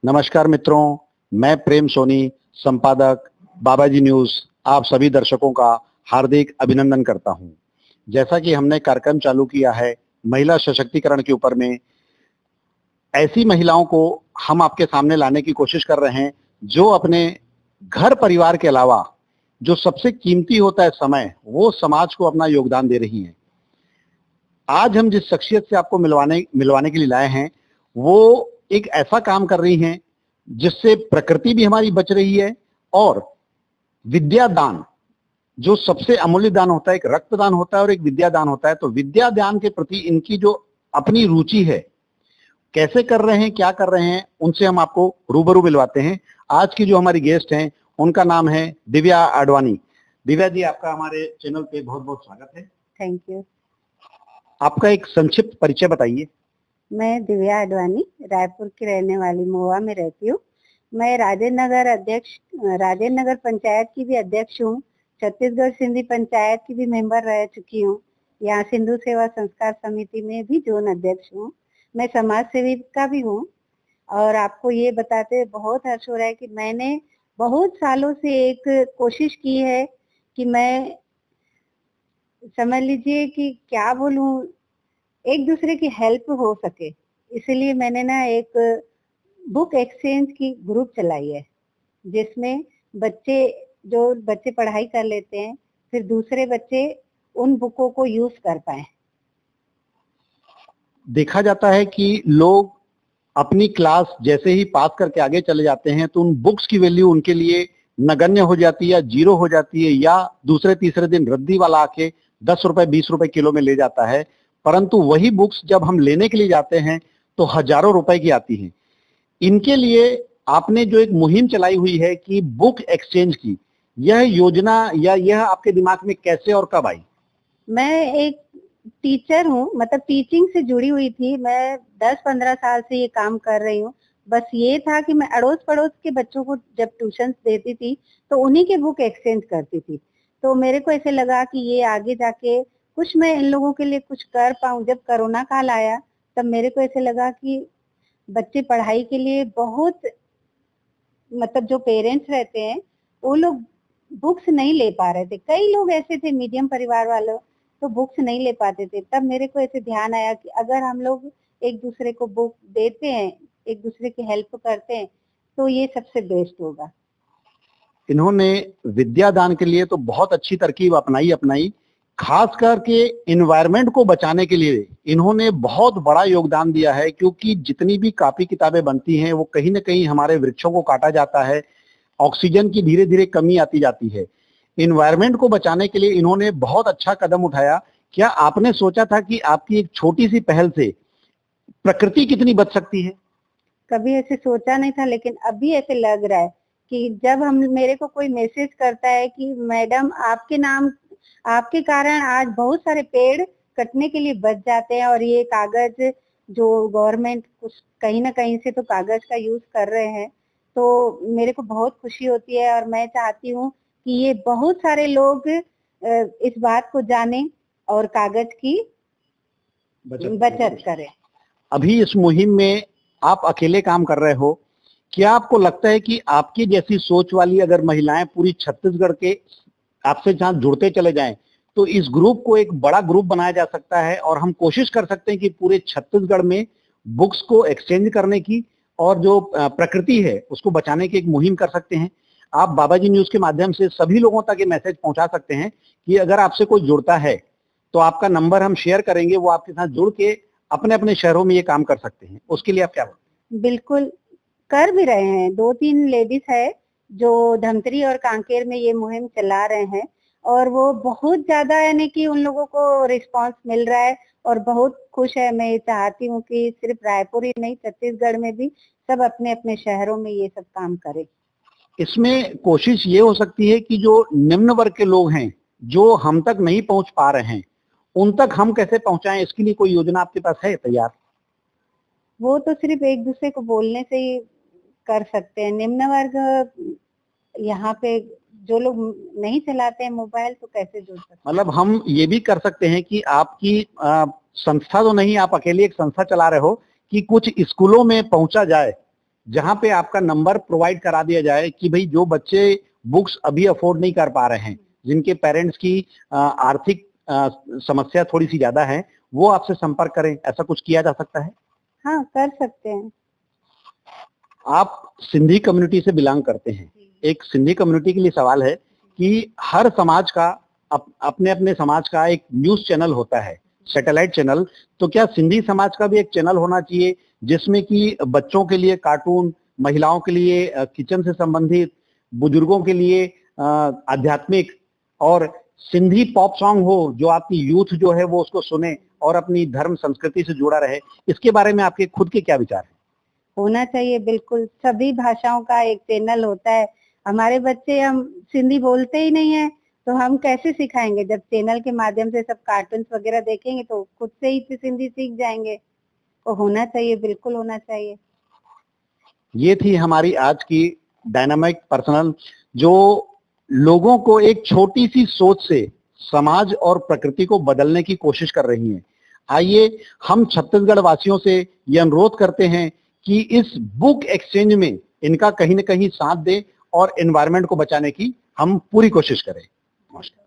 नमस्कार मित्रों, मैं प्रेम सोनी, संपादक बाबाजी न्यूज, आप सभी दर्शकों का हार्दिक अभिनंदन करता हूं। जैसा कि हमने कार्यक्रम चालू किया है महिला सशक्तिकरण के ऊपर में, ऐसी महिलाओं को हम आपके सामने लाने की कोशिश कर रहे हैं जो अपने घर परिवार के अलावा जो सबसे कीमती होता है समय, वो समाज को अपना योगदान दे रही हैं। आज हम जिस शख्सियत से आपको मिलवाने के लिए लाए हैं, वो एक ऐसा काम कर रही हैं जिससे प्रकृति भी हमारी बच रही है और विद्या दान, जो सबसे अमूल्य दान होता है, एक रक्तदान होता है और एक विद्या दान होता है। तो विद्या दान के प्रति इनकी जो अपनी रुचि है, कैसे कर रहे हैं, क्या कर रहे हैं, उनसे हम आपको रूबरू मिलवाते हैं। आज की जो हमारी गेस्ट हैं उनका नाम है दिव्या आडवाणी। दिव्या जी, आपका हमारे चैनल पे बहुत बहुत स्वागत है। Thank you. आपका एक संक्षिप्त परिचय बताइए। मैं दिव्या आडवाणी रायपुर की रहने वाली, महुआ में रहती हूँ। मैं राजेंद्र नगर पंचायत की भी अध्यक्ष हूँ। छत्तीसगढ़ सिंधी पंचायत की भी मेंबर रह चुकी हूँ। यहाँ सिंधु सेवा संस्कार समिति में भी जोन अध्यक्ष हूँ। मैं समाज सेविका भी हूँ। और आपको ये बताते हुए बहुत हर्ष हो रहा है कि मैंने बहुत सालों से एक कोशिश की है कि मैं, समझ लीजिए कि क्या बोलूं, एक दूसरे की हेल्प हो सके। इसलिए मैंने ना एक बुक एक्सचेंज की ग्रुप चलाई है, जिसमें बच्चे पढ़ाई कर लेते हैं, फिर दूसरे बच्चे उन बुकों को यूज कर पाए। देखा जाता है कि लोग अपनी क्लास जैसे ही पास करके आगे चले जाते हैं तो उन बुक्स की वैल्यू उनके लिए नगण्य हो जाती है या जीरो हो जाती है, या दूसरे तीसरे दिन रद्दी वाला आके 10 रुपए 20 रुपए किलो में ले जाता है। परंतु वही बुक्स जब हम लेने के लिए जाते हैं तो हजारों रुपए की आती हैं। इनके लिए आपने जो एक मुहिम चलाई हुई है कि बुक एक्सचेंज की, यह योजना या यह आपके दिमाग में कैसे और कब आई? मैं एक टीचर हूँ, मतलब टीचिंग से जुड़ी हुई थी। मैं 10-15 साल से ये काम कर रही हूँ। बस ये था कि मैं अड़ोस पड़ोस के बच्चों को जब ट्यूशन देती थी तो उन्हीं के बुक एक्सचेंज करती थी। तो मेरे को ऐसे लगा कि ये आगे जाके कुछ मैं इन लोगों के लिए कुछ कर पाऊं। जब कोरोना काल आया तब मेरे को ऐसे लगा कि बच्चे पढ़ाई के लिए बहुत, मतलब जो पेरेंट्स रहते हैं वो लोग बुक्स नहीं ले पा रहे थे। कई लोग ऐसे थे मीडियम परिवार वाले, तो बुक्स नहीं ले पाते थे। तब मेरे को ऐसे ध्यान आया कि अगर हम लोग एक दूसरे को बुक देते हैं, एक दूसरे की हेल्प करते हैं, तो ये सबसे बेस्ट होगा। इन्होंने विद्यादान के लिए तो बहुत अच्छी तरकीब अपनाई। खास करके इन्वायरमेंट को बचाने के लिए इन्होंने बहुत बड़ा योगदान दिया है, क्योंकि जितनी भी कॉपी किताबें बनती हैं वो कहीं ना कहीं हमारे वृक्षों को काटा जाता है, ऑक्सीजन की धीरे धीरे कमी आती जाती है। इन्वायरमेंट को बचाने के लिए इन्होंने बहुत अच्छा कदम उठाया। क्या आपने सोचा था कि आपकी एक छोटी सी पहल से प्रकृति कितनी बच सकती है? कभी ऐसे सोचा नहीं था, लेकिन अभी ऐसे लग रहा है कि जब मेरे को कोई मैसेज करता है कि मैडम आपके कारण आज बहुत सारे पेड़ कटने के लिए बच जाते हैं, और ये कागज जो गवर्नमेंट कुछ कहीं ना कहीं से तो कागज का यूज कर रहे हैं, तो मेरे को बहुत खुशी होती है। और मैं चाहती हूँ कि ये बहुत सारे लोग इस बात को जाने और कागज की बचत करें। अभी इस मुहिम में आप अकेले काम कर रहे हो। क्या आपको लगता है कि आपकी जैसी सोच वाली अगर महिलाएं पूरी छत्तीसगढ़ के आपसे जहां जुड़ते चले जाएं तो इस ग्रुप को एक बड़ा ग्रुप बनाया जा सकता है और हम कोशिश कर सकते हैं कि पूरे छत्तीसगढ़ में बुक्स को एक्सचेंज करने की और जो प्रकृति है उसको बचाने की एक मुहिम कर सकते हैं? आप बाबाजी न्यूज के माध्यम से सभी लोगों तक ये मैसेज पहुंचा सकते हैं कि अगर आपसे कोई जुड़ता है तो आपका नंबर हम शेयर करेंगे, वो आपके साथ जुड़ के अपने अपने शहरों में ये काम कर सकते हैं। उसके लिए आप क्या बोलते हैं? बिल्कुल कर भी रहे हैं। 2-3 लेडीज है जो धमतरी और कांकेर में ये मुहिम चला रहे हैं, और वो बहुत ज्यादा, यानी कि उन लोगों को रिस्पांस मिल रहा है और बहुत खुश है। मैं चाहती हूँ कि सिर्फ रायपुर ही नहीं, छत्तीसगढ़ में भी सब अपने अपने शहरों में ये सब काम करें। इसमें कोशिश ये हो सकती है कि जो निम्न वर्ग के लोग हैं जो हम तक नहीं पहुंच पा रहे हैं, उन तक हम कैसे पहुंचाएं, इसके लिए कोई योजना आपके पास है तैयार? वो तो सिर्फ एक दूसरे को बोलने से ही कर सकते हैं। निम्न वर्ग यहाँ पे जो लोग नहीं चलाते हैं मोबाइल तो कैसे जुड़ सकते हैं। मतलब हम ये भी कर सकते हैं कि आपकी संस्था तो नहीं, आप अकेली एक संस्था चला रहे हो, कि कुछ स्कूलों में पहुंचा जाए जहां पे आपका नंबर प्रोवाइड करा दिया जाए कि भाई जो बच्चे बुक्स अभी अफोर्ड नहीं कर पा रहे हैं, जिनके पेरेंट्स की आर्थिक समस्या थोड़ी सी ज्यादा है, वो आपसे संपर्क करें, ऐसा कुछ किया जा सकता है? हाँ, कर सकते हैं। आप सिंधी कम्युनिटी से बिलोंग करते हैं, एक सिंधी कम्युनिटी के लिए सवाल है कि हर समाज का अपने अपने समाज का एक न्यूज चैनल होता है, सैटेलाइट चैनल, तो क्या सिंधी समाज का भी एक चैनल होना चाहिए जिसमें कि बच्चों के लिए कार्टून, महिलाओं के लिए किचन से संबंधित, बुजुर्गों के लिए आध्यात्मिक और सिंधी पॉप सॉन्ग हो, जो आपकी यूथ जो है वो उसको सुने और अपनी धर्म संस्कृति से जुड़ा रहे? इसके बारे में आपके खुद के क्या विचार हैं? होना चाहिए, बिल्कुल सभी भाषाओं का एक चैनल होता है। हमारे बच्चे हम सिंधी बोलते ही नहीं है तो हम कैसे सिखाएंगे? जब चैनल के माध्यम से सब कार्टून्स वगैरह देखेंगे तो खुद से ही सिंधी सीख जाएंगे। तो होना चाहिए, बिल्कुल होना चाहिए। ये थी हमारी आज की डायनामिक पर्सनल, जो लोगों को एक छोटी सी सोच से समाज और प्रकृति को बदलने की कोशिश कर रही हैं। आइए हम छत्तीसगढ़ वासियों से ये अनुरोध करते हैं कि इस बुक एक्सचेंज में इनका कहीं न कहीं साथ दें और एनवायरनमेंट को बचाने की हम पूरी कोशिश करें। नमस्कार।